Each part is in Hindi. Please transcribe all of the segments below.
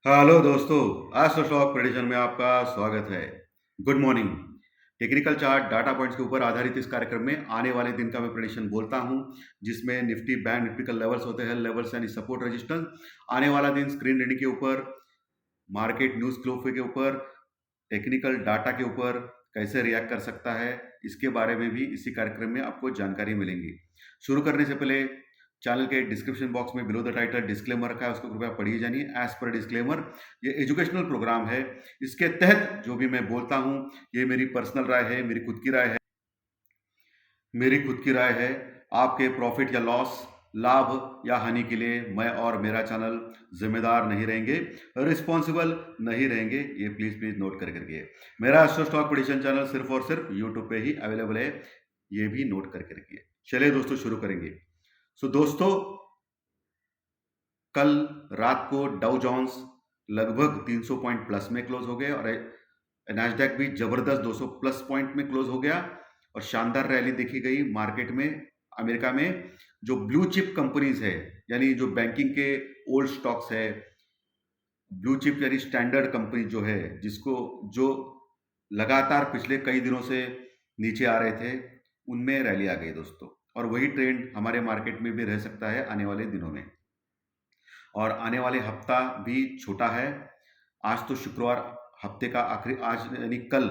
हेलो दोस्तों, एस्ट्रो स्टॉक प्रेडिक्शन में आपका स्वागत है। Good morning. Technical chart data points के ऊपर आधारित इस कार्यक्रम में आने वाले दिन का मैं प्रेडिक्शन बोलता हूं, जिसमें निफ्टी बैंक निफ्टी का लेवल्स होते हैं, लेवल्स यानी सपोर्ट रेजिस्टेंस। आने वाला दिन स्क्रीन रीडिंग के ऊपर, मार्केट न्यूज क्लोफ के ऊपर, टेक्निकल डाटा के ऊपर कैसे रिएक्ट कर सकता है, इसके बारे में भी इसी कार्यक्रम में आपको जानकारी मिलेंगी। शुरू करने से पहले चैनल के डिस्क्रिप्शन बॉक्स में बिलो द टाइटल डिस्क्लेमर रखा है, उसको कृपया पढ़िए जानिए। एज पर डिस्क्लेमर, ये एजुकेशनल प्रोग्राम है। इसके तहत जो भी मैं बोलता हूँ, ये मेरी पर्सनल राय है, मेरी खुद की राय है। आपके प्रॉफिट या लॉस, लाभ या हानि के लिए मैं और मेरा चैनल जिम्मेदार नहीं रहेंगे, रिस्पॉन्सिबल नहीं रहेंगे। ये प्लीज प्लीज नोट करके मेरा एस्ट्रो स्टॉक प्रेडिक्शन चैनल सिर्फ और सिर्फ यूट्यूब पे ही अवेलेबल है, ये भी नोट करके रखिए। चलिए दोस्तों, शुरू करेंगे। दोस्तों, कल रात को डाउ जोन्स लगभग 300 पॉइंट प्लस में क्लोज हो गए और नैस्डैक भी जबरदस्त 200 प्लस पॉइंट में क्लोज हो गया और शानदार रैली देखी गई मार्केट में। अमेरिका में जो ब्लू चिप कंपनीज है, यानी जो बैंकिंग के ओल्ड स्टॉक्स है, ब्लू चिप यानी स्टैंडर्ड कंपनी जो है, जिसको जो लगातार पिछले कई दिनों से नीचे आ रहे थे, उनमें रैली आ गई दोस्तों। और वही ट्रेंड हमारे मार्केट में भी रह सकता है आने वाले दिनों में। और आने वाले हफ्ता भी छोटा है। आज तो शुक्रवार, हफ्ते का आखिरी, आज यानी कल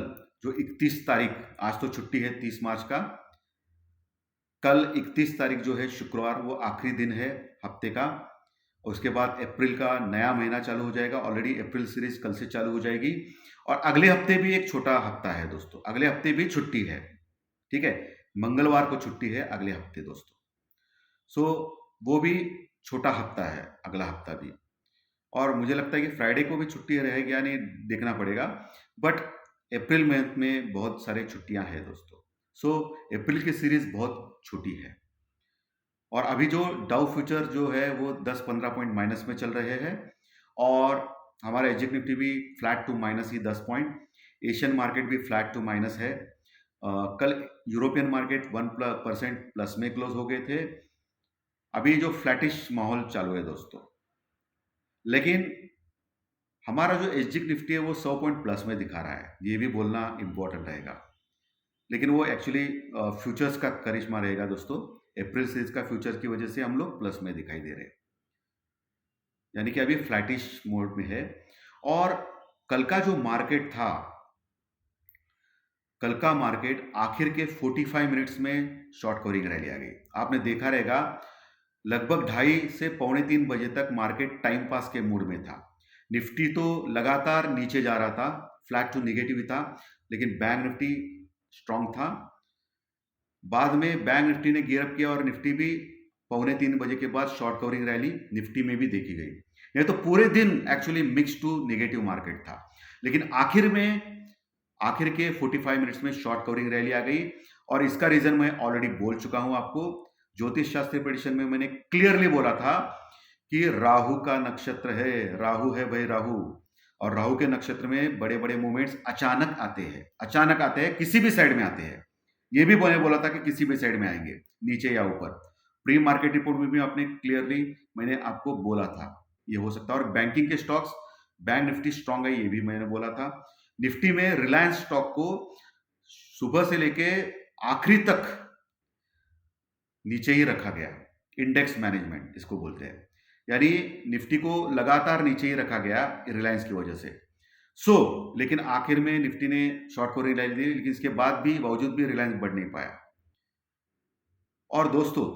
जो 31 तारीख, आज तो छुट्टी है 30 मार्च का, कल 31 तारीख जो है शुक्रवार, वो आखिरी दिन है हफ्ते का। उसके बाद अप्रैल का नया महीना चालू हो जाएगा। ऑलरेडी अप्रैल सीरीज कल से चालू हो जाएगी और अगले हफ्ते भी एक छोटा हफ्ता है दोस्तों। अगले हफ्ते भी छुट्टी है, ठीक है, मंगलवार को छुट्टी है अगले हफ्ते दोस्तों। वो भी छोटा हफ्ता है अगला हफ्ता भी। और मुझे लगता है कि फ्राइडे को भी छुट्टी रहेगी या नहीं, देखना पड़ेगा। बट अप्रैल मंथ में बहुत सारे छुट्टियां हैं दोस्तों। अप्रैल की सीरीज बहुत छोटी है। और अभी जो डाउ फ्यूचर जो है वो 10-15 पॉइंट माइनस में चल रहे हैं और हमारा एजिक निफ्टी भी फ्लैट टू माइनस ही 10 पॉइंट। एशियन मार्केट भी फ्लैट टू माइनस है। कल यूरोपियन मार्केट 1% प्लस में क्लोज हो गए थे। अभी जो फ्लैटिश माहौल चालू है दोस्तों, लेकिन हमारा जो एसजिक निफ्टी है वो 100 पॉइंट प्लस में दिखा रहा है, ये भी बोलना इंपॉर्टेंट रहेगा। लेकिन वो एक्चुअली फ्यूचर्स का करिश्मा रहेगा दोस्तों। अप्रैल सीरीज का फ्यूचर्स की वजह से हम लोग प्लस में दिखाई दे रहे हैं, यानी कि अभी फ्लैटिश मोड में है। और कल का जो मार्केट था, कल का मार्केट आखिर के 45 मिनट्स में शॉर्ट कवरिंग रैली आ गई। आपने देखा रहेगा लगभग 2:30 से पौने 3 बजे तक मार्केट टाइम पास के मूड में था। निफ्टी तो लगातार नीचे जा रहा था, फ्लैट टू निगेटिव था, लेकिन बैंक निफ्टी स्ट्रांग था। बाद में बैंक निफ्टी ने गियर अप किया और निफ्टी भी पौने 3 बजे के बाद शॉर्ट कवरिंग रैली निफ्टी में भी देखी गई। ये तो पूरे दिन actually mix to negative market था, लेकिन आखिर के 45 मिनट्स में शॉर्ट कवरिंग रैली आ गई। और इसका रीजन मैं ऑलरेडी बोल चुका हूं आपको। ज्योतिष शास्त्री प्रेडिक्शन में मैंने क्लियरली बोला था कि राहु का नक्षत्र है, राहु है भाई राहु, और राहु के नक्षत्र में बड़े बड़े मूवमेंट्स अचानक आते हैं, किसी भी साइड में आते हैं। ये भी मैंने बोला था कि किसी भी साइड में आएंगे, नीचे या ऊपर। प्री मार्केट रिपोर्ट में भी आपने क्लियरली मैंने आपको बोला था ये हो सकता है। और बैंकिंग के स्टॉक्स, बैंक निफ्टी स्ट्रांग है, ये भी मैंने बोला था। निफ्टी में रिलायंस स्टॉक को सुबह से लेके आखिरी तक नीचे ही रखा गया। इंडेक्स मैनेजमेंट इसको बोलते हैं, यानी निफ्टी को लगातार नीचे ही रखा गया रिलायंस की वजह से। लेकिन आखिर में निफ्टी ने शॉर्ट कवरिंग रैली दी, लेकिन इसके बाद भी बावजूद भी रिलायंस बढ़ नहीं पाया। और दोस्तों,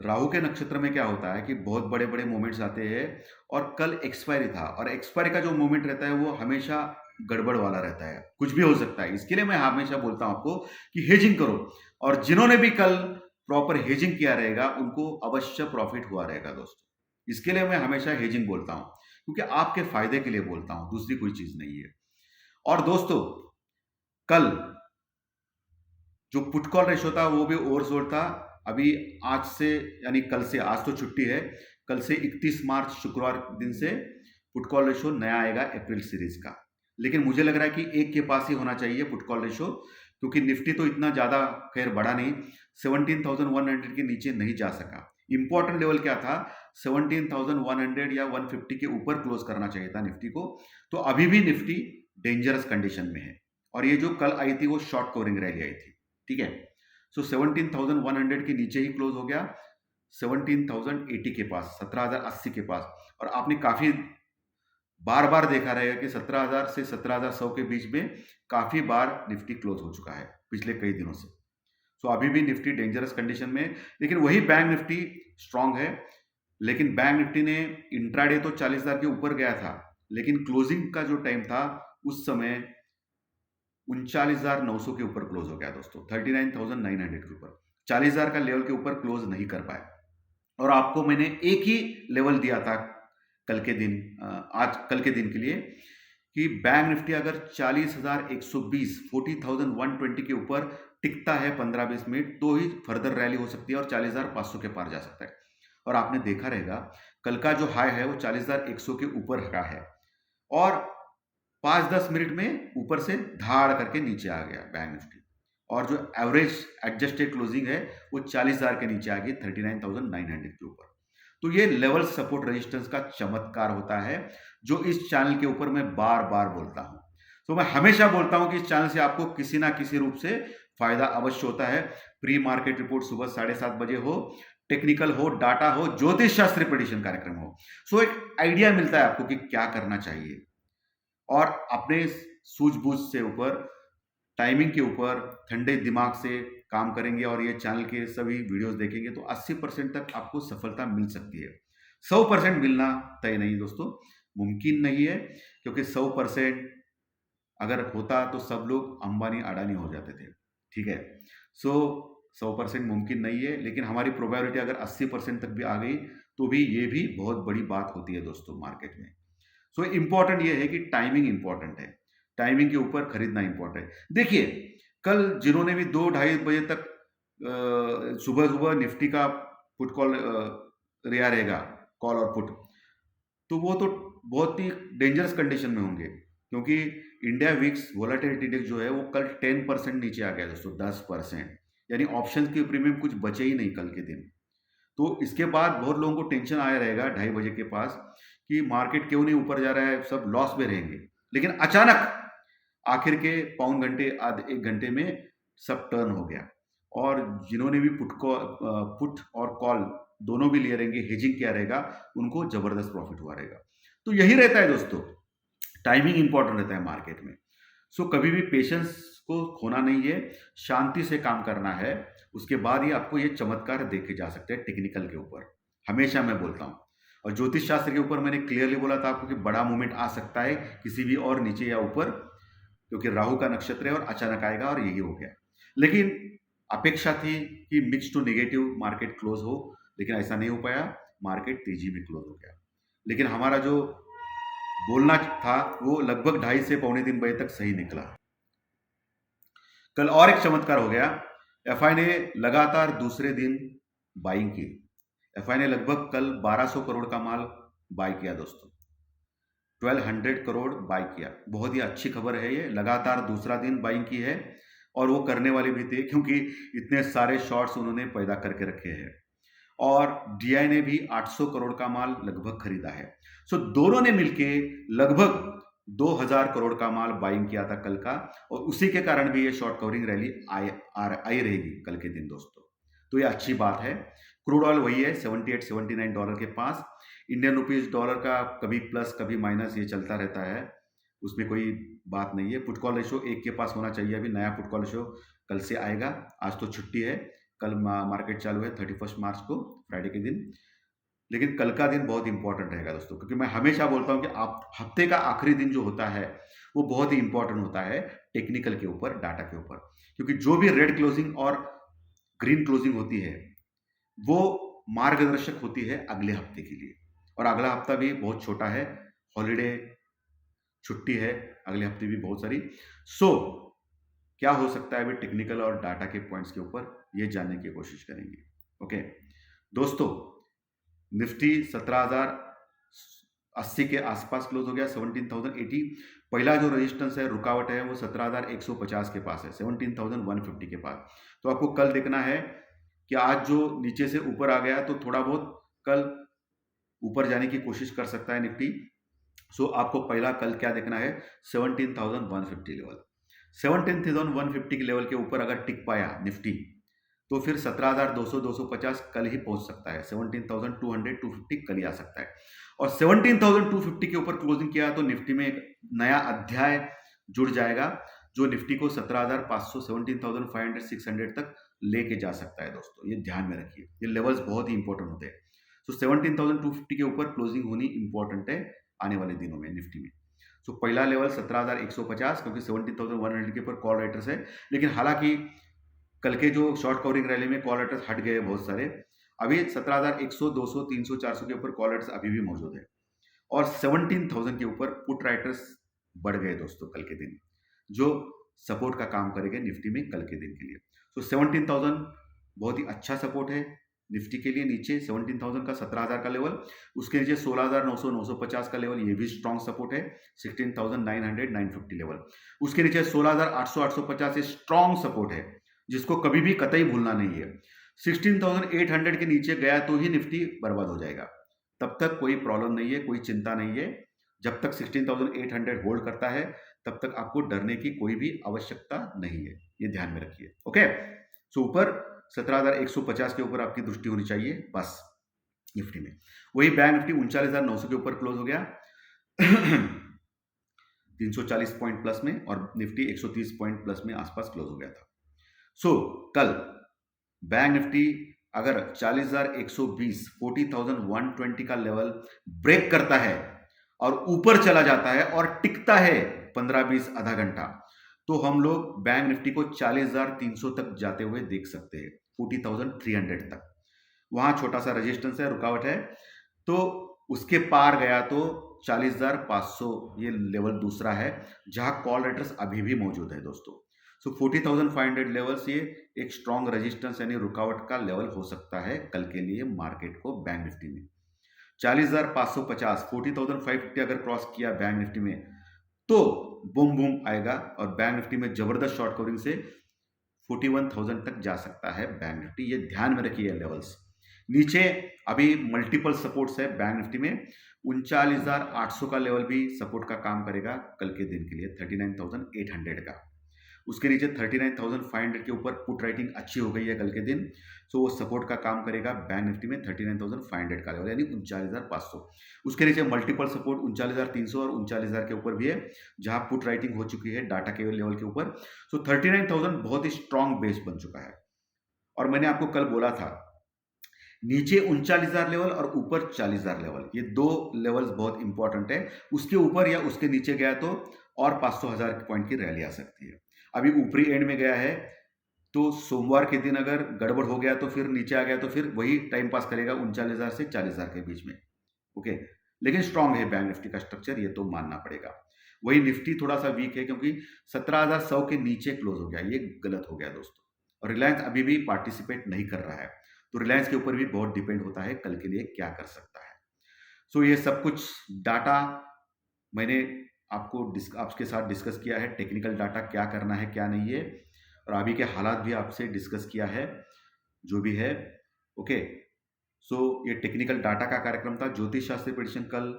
राहु के नक्षत्र में क्या होता है कि बहुत बड़े बड़े मोमेंट्स आते हैं। और कल एक्सपायरी था, और एक्सपायरी का जो मोमेंट रहता है वो हमेशा गड़बड़ वाला रहता है, कुछ भी हो सकता है। इसके लिए मैं हमेशा बोलता हूं आपको कि हेजिंग करो। और जिन्होंने भी कल प्रॉपर हेजिंग किया रहेगा उनको अवश्य प्रॉफिट हुआ रहेगा दोस्तों। इसके लिए मैं हमेशा हेजिंग बोलता हूं, क्योंकि आपके फायदे के लिए बोलता हूं, दूसरी कोई चीज नहीं है। और दोस्तों, कल जो पुट कॉल रेशो था वो भी ओवरसोल्ड था। अभी आज से, यानी कल से, आज तो छुट्टी है, कल से 31 मार्च शुक्रवार दिन से पुट कॉल रेशो नया आएगा अप्रैल सीरीज का। लेकिन मुझे लग रहा है कि 1 के पास ही होना चाहिए पुट कॉल रेशो, क्योंकि निफ्टी तो इतना ज्यादा खैर बढ़ा नहीं, 17,100 के नीचे नहीं जा सका। इंपॉर्टेंट लेवल क्या था, 17,100 या 150 के ऊपर क्लोज करना चाहिए था निफ्टी को। तो अभी भी निफ्टी डेंजरस कंडीशन में है, और ये जो कल आई थी वो शॉर्ट कवरिंग रैली आई थी, ठीक है। सो 17,100 के नीचे ही क्लोज हो गया, 17,080 के पास, 17,080 के पास। और आपने काफी बार बार देखा रहेगा कि 17,000 से 17,100 के बीच में काफी बार निफ्टी क्लोज हो चुका है पिछले कई दिनों से। सो अभी भी निफ्टी डेंजरस कंडीशन में, लेकिन वही बैंक निफ्टी स्ट्रांग है। लेकिन बैंक निफ्टी ने इंट्राडे तो 40,000 के ऊपर गया था, लेकिन क्लोजिंग का जो टाइम था उस समय 39,900 के ऊपर क्लोज हो गया दोस्तों, 39,900 के ऊपर, 40,000 का लेवल के ऊपर क्लोज नहीं कर पाए। और आपको मैंने एक ही लेवल दिया था कल के दिन, आज कल के दिन के लिए, कि बैंक निफ्टी अगर 40,120, 40,120 के ऊपर टिकता है 15-20 मिनट, तो ही फर्दर रैली हो सकती है और 40,500 के पार जा सकता है। और आपने देखा रहेगा कल का जो हाई है वो 40,100 के ऊपर का है, और 5-10 मिनट में ऊपर से धाड़ करके नीचे आ गया बैंक निफ्टी, और जो एवरेज एडजस्टेड क्लोजिंग है वो 40,000 के नीचे आ गई, 39,900 के ऊपर। तो ये लेवल सपोर्ट रेजिस्टेंस का चमत्कार होता है, जो इस चैनल के ऊपर मैं बार बार बोलता हूं। तो मैं हमेशा बोलता हूं कि इस चैनल से आपको किसी ना किसी रूप से फायदा अवश्य होता है। प्री मार्केट रिपोर्ट सुबह 7:30 बजे हो, टेक्निकल हो, डाटा हो, ज्योतिष शास्त्र प्रेडिक्शन कार्यक्रम हो, सो एक आइडिया मिलता है आपको कि क्या करना चाहिए। और अपने सूझबूझ से ऊपर, टाइमिंग के ऊपर, ठंडे दिमाग से काम करेंगे और ये चैनल के सभी वीडियोस देखेंगे तो 80% तक आपको सफलता मिल सकती है। 100% मिलना तय नहीं दोस्तों, मुमकिन नहीं है, क्योंकि 100% अगर होता तो सब लोग अंबानी अडानी हो जाते थे, ठीक है। सो 100% मुमकिन नहीं है, लेकिन हमारी प्रोबेबिलिटी अगर 80% तक भी आ गई तो भी ये भी बहुत बड़ी बात होती है दोस्तों मार्केट में। सो इंपॉर्टेंट ये है कि टाइमिंग इंपॉर्टेंट है, टाइमिंग के ऊपर खरीदना इंपॉर्टेंट है। देखिए कल जिन्होंने भी 2-2:30 बजे तक सुबह सुबह निफ्टी का पुट कॉल रिया रहेगा, कॉल और पुट, तो वो तो बहुत ही डेंजरस कंडीशन में होंगे, क्योंकि इंडिया विक्स वोलेटिलिटी इंडेक्स जो है वो कल 10% नीचे आ गया दोस्तों, 10%, यानी ऑप्शन के प्रीमियम कुछ बचे ही नहीं कल के दिन। तो इसके बाद बहुत लोगों को टेंशन आया रहेगा 2:30 बजे के पास कि मार्केट क्यों नहीं ऊपर जा रहा है, सब लॉस में रहेंगे। लेकिन अचानक आखिर के पौन घंटे, आधे 1 घंटे में सब टर्न हो गया, और जिन्होंने भी पुट और कॉल दोनों भी लिए रहेंगे, हेजिंग किया रहेगा, उनको जबरदस्त प्रॉफिट हुआ रहेगा। तो यही रहता है दोस्तों, टाइमिंग इंपॉर्टेंट रहता है मार्केट में। सो कभी भी पेशेंस को खोना नहीं है, शांति से काम करना है, उसके बाद ही आपको ये चमत्कार देखे जा सकते हैं टेक्निकल के ऊपर, हमेशा मैं बोलता हूँ। और ज्योतिष शास्त्र के ऊपर मैंने क्लियरली बोला था आपको कि बड़ा मूवमेंट आ सकता है किसी भी और नीचे या ऊपर, क्योंकि राहु का नक्षत्र है और अचानक आएगा, और यही हो गया। लेकिन अपेक्षा थी कि mix to negative market close हो, लेकिन ऐसा नहीं हो पाया, मार्केट तेजी में क्लोज हो गया। लेकिन हमारा जो बोलना था वो लगभग 2:30 से 2:45 बजे तक सही निकला। कल और एक चमत्कार हो गया, एफआई ने लगातार दूसरे दिन बाइंग की। एफआई ने लगभग कल 1200 करोड़ का माल बाय किया दोस्तों, 1200 करोड़ बाय किया। बहुत ही अच्छी खबर है ये, लगातार दूसरा दिन बाइंग की है, और वो करने वाले भी थे क्योंकि इतने सारे शॉर्ट्स उन्होंने पैदा करके रखे हैं। और डीआई ने भी 800 करोड़ का माल लगभग खरीदा है। सो दोनों ने मिलके लगभग 2000 करोड़ का माल बाइंग किया था कल का, और उसी के कारण भी ये शॉर्ट कवरिंग रैली आई रहेगी कल के दिन दोस्तों। तो ये अच्छी बात है। क्रूड ऑयल वही है, $78-79 के पास। इंडियन रुपीज डॉलर का कभी प्लस कभी माइनस ये चलता रहता है, उसमें कोई बात नहीं है। पुट कॉल रेशो 1 के पास होना चाहिए। अभी नया पुट कॉल रेशो कल से आएगा, आज तो छुट्टी है, कल मार्केट चालू है 31 मार्च को, फ्राइडे के दिन। लेकिन कल का दिन बहुत इंपॉर्टेंट रहेगा दोस्तों, क्योंकि मैं हमेशा बोलता हूं कि आप हफ्ते का आखिरी दिन जो होता है वो बहुत ही इंपॉर्टेंट होता है टेक्निकल के ऊपर, डाटा के ऊपर, क्योंकि जो भी रेड क्लोजिंग और ग्रीन क्लोजिंग होती है वो मार्गदर्शक होती है अगले हफ्ते के लिए। और अगला हफ्ता भी बहुत छोटा है, हॉलीडे, छुट्टी है, अगले हफ्ते भी बहुत सारी। सो क्या हो सकता है अभी टेक्निकल और डाटा के पॉइंट्स के ऊपर, ये जानने की कोशिश करेंगे। ओके दोस्तों, निफ्टी 17,080 के आसपास क्लोज हो गया, 17,080। पहला जो रेजिस्टेंस है, रुकावट है, वो 17,150 के पास है, 17,150 के पास। तो आपको कल देखना है कि आज जो नीचे से ऊपर आ गया तो थोड़ा बहुत कल ऊपर जाने की कोशिश कर सकता है निफ्टी। सो आपको पहला कल क्या देखना है, 17,150 लेवल। 17,150 के लेवल के ऊपर अगर टिक पाया निफ्टी, तो फिर 17,200 250 कल ही पहुंच सकता है। 17,200 250 कल ही आ सकता है। और 17,250 के ऊपर क्लोजिंग किया तो निफ्टी में एक नया अध्याय जुड़ जाएगा, जो निफ्टी को 17,500 17,500 600 तक लेके जा सकता है। दोस्तों ये ध्यान में रखिए, ये लेवल्स बहुत ही इंपॉर्टेंट होते हैं। सो 17,250 के ऊपर क्लोजिंग होनी इंपॉर्टेंट है आने वाले दिनों में निफ्टी में। सो पहला लेवल 17,150, क्योंकि 17,100 के ऊपर कॉल राइटर्स है। लेकिन हालांकि कल के जो शॉर्ट कवरिंग रैली में कॉल राइटर्स हट गए बहुत सारे, अभी 17,100 200 300 400 के ऊपर कॉल राइटर्स अभी भी मौजूद है। और 17,000 के ऊपर पुट राइटर्स बढ़ गए दोस्तों कल के दिन, जो सपोर्ट का काम करेंगे निफ्टी में कल के दिन के लिए। सो 17,000 बहुत ही अच्छा सपोर्ट है निफ्टी के लिए। नीचे 17,000 का 17,000 का लेवल, उसके नीचे 16,900 950 का लेवल, ये भी स्ट्रॉन्ग सपोर्ट है। 16,900 950 लेवल, उसके नीचे 16,800 850 ये स्ट्रॉन्ग सपोर्ट है, जिसको कभी भी कतई भूलना नहीं है। 16,800 के नीचे गया तो ही निफ्टी बर्बाद हो जाएगा, तब तक कोई प्रॉब्लम नहीं है, कोई चिंता नहीं है। जब तक 16,800 होल्ड करता है, तब तक आपको डरने की कोई भी आवश्यकता नहीं है, ये ध्यान में रखिए। ओके, सो ऊपर 17,150 के ऊपर आपकी दृष्टि होनी चाहिए बस निफ्टी में। वही बैंक निफ्टी 39,900 के ऊपर क्लोज हो गया 340 पॉइंट प्लस में, और निफ्टी 130 पॉइंट प्लस में आसपास क्लोज हो गया था। सो कल बैंक निफ्टी अगर 40,120 40,120 का लेवल ब्रेक करता है और ऊपर चला जाता है और टिकता है 15-20 आधा घंटा, तो हम लोग बैंक निफ्टी को 40,300 तक जाते हुए देख सकते हैं, 40,300 तक। वहां छोटा सा रेजिस्टेंस है, रुकावट है, तो उसके पार गया तो 40,500 ये लेवल दूसरा है, जहां कॉल राइटर्स अभी भी मौजूद है दोस्तों। सो 40,500 लेवल से एक स्ट्रॉन्ग रेजिस्टेंस यानी रुकावट का लेवल हो सकता है कल के लिए मार्केट को बैंक निफ्टी में। 40,550 40,550 अगर क्रॉस किया बैंक निफ्टी में, तो बूम बूम आएगा और बैंक निफ्टी में जबरदस्त शॉर्ट कवरिंग से 41,000 तक जा सकता है बैंक निफ्टी, ये ध्यान में रखिए लेवल्स। नीचे अभी मल्टीपल सपोर्ट्स है बैंक निफ्टी में, 39,800 का लेवल भी सपोर्ट का काम करेगा कल के दिन के लिए, 39,800 का। उसके नीचे 39,500 के ऊपर पुट राइटिंग अच्छी हो गई है कल के दिन, सो वो सपोर्ट का काम करेगा बैंक निफ्टी में 39,500 का लेवल यानी 39,500। उसके नीचे मल्टीपल सपोर्ट 39,300 और 39,000 के ऊपर भी है, जहां पुट राइटिंग हो चुकी है डाटा के लेवल के ऊपर। सो 39,000 बहुत ही स्ट्रॉन्ग बेस बन चुका है। और मैंने आपको कल बोला था नीचे 39,000 लेवल और ऊपर 40,000 लेवल, ये दो लेवल्स बहुत इंपॉर्टेंट है। उसके ऊपर या उसके नीचे गया तो और 500,000 पॉइंट की रैली आ सकती है। अभी ऊपरी एंड में गया है, तो सोमवार के दिन अगर गड़बड़ हो गया तो फिर नीचे आ गया तो फिर वही टाइम पास करेगा 39,000 से 40,000 के बीच में। ओके, लेकिन स्ट्रांग है बैंक निफ्टी का स्ट्रक्चर, ये तो मानना पड़ेगा। वही निफ्टी थोड़ा सा वीक है, क्योंकि 17,100 के नीचे क्लोज हो गया, ये गलत हो गया दोस्तों। और रिलायंस अभी भी पार्टिसिपेट नहीं कर रहा है, तो रिलायंस के ऊपर भी बहुत डिपेंड होता है कल के लिए क्या कर सकता है। सो ये सब कुछ डाटा मैंने आपके साथ डिस्कस किया है, टेक्निकल डाटा क्या करना है क्या नहीं है, और अभी के हालात भी आपसे डिस्कस किया है, जो भी है। ओके, सो ये टेक्निकल डाटा का कार्यक्रम था। ज्योतिष शास्त्री प्रेडिक्शन कल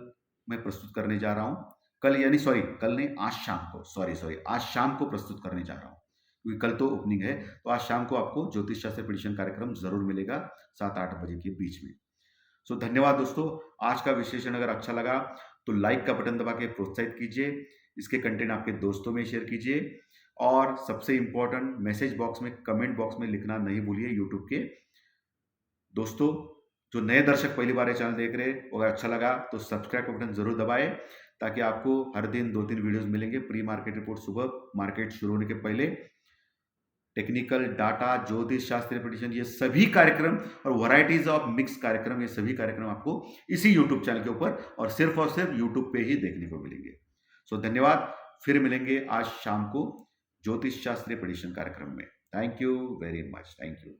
मैं प्रस्तुत करने जा रहा हूँ, कल यानी सॉरी कल नहीं, आज शाम को, सॉरी आज शाम को प्रस्तुत करने जा रहा हूँ, क्योंकि कल तो ओपनिंग है। तो आज शाम को आपको ज्योतिष शास्त्री प्रेडिक्शन कार्यक्रम जरूर मिलेगा 7-8 बजे के बीच में। सो धन्यवाद दोस्तों। आज का विश्लेषण अगर अच्छा लगा तो लाइक का बटन दबा के प्रोत्साहित कीजिए, इसके कंटेंट आपके दोस्तों में शेयर कीजिए, और सबसे इंपॉर्टेंट मैसेज बॉक्स में कमेंट बॉक्स में लिखना नहीं भूलिए यूट्यूब के दोस्तों। जो नए दर्शक पहली बार ये चैनल देख रहे हैं, अगर अच्छा लगा तो सब्सक्राइब का बटन जरूर दबाएं, ताकि आपको हर दिन 2-3 वीडियोस मिलेंगे। प्री मार्केट रिपोर्ट सुबह मार्केट शुरू होने के पहले, टेक्निकल डाटा, ज्योतिष शास्त्रीय प्रेडिक्शन, ये सभी कार्यक्रम और वैरायटीज ऑफ मिक्स कार्यक्रम, ये सभी कार्यक्रम आपको इसी यूट्यूब चैनल के ऊपर और सिर्फ यूट्यूब पे ही देखने को मिलेंगे। सो धन्यवाद, फिर मिलेंगे आज शाम को ज्योतिष शास्त्रीय प्रेडिक्शन कार्यक्रम में। Thank you very much, thank you.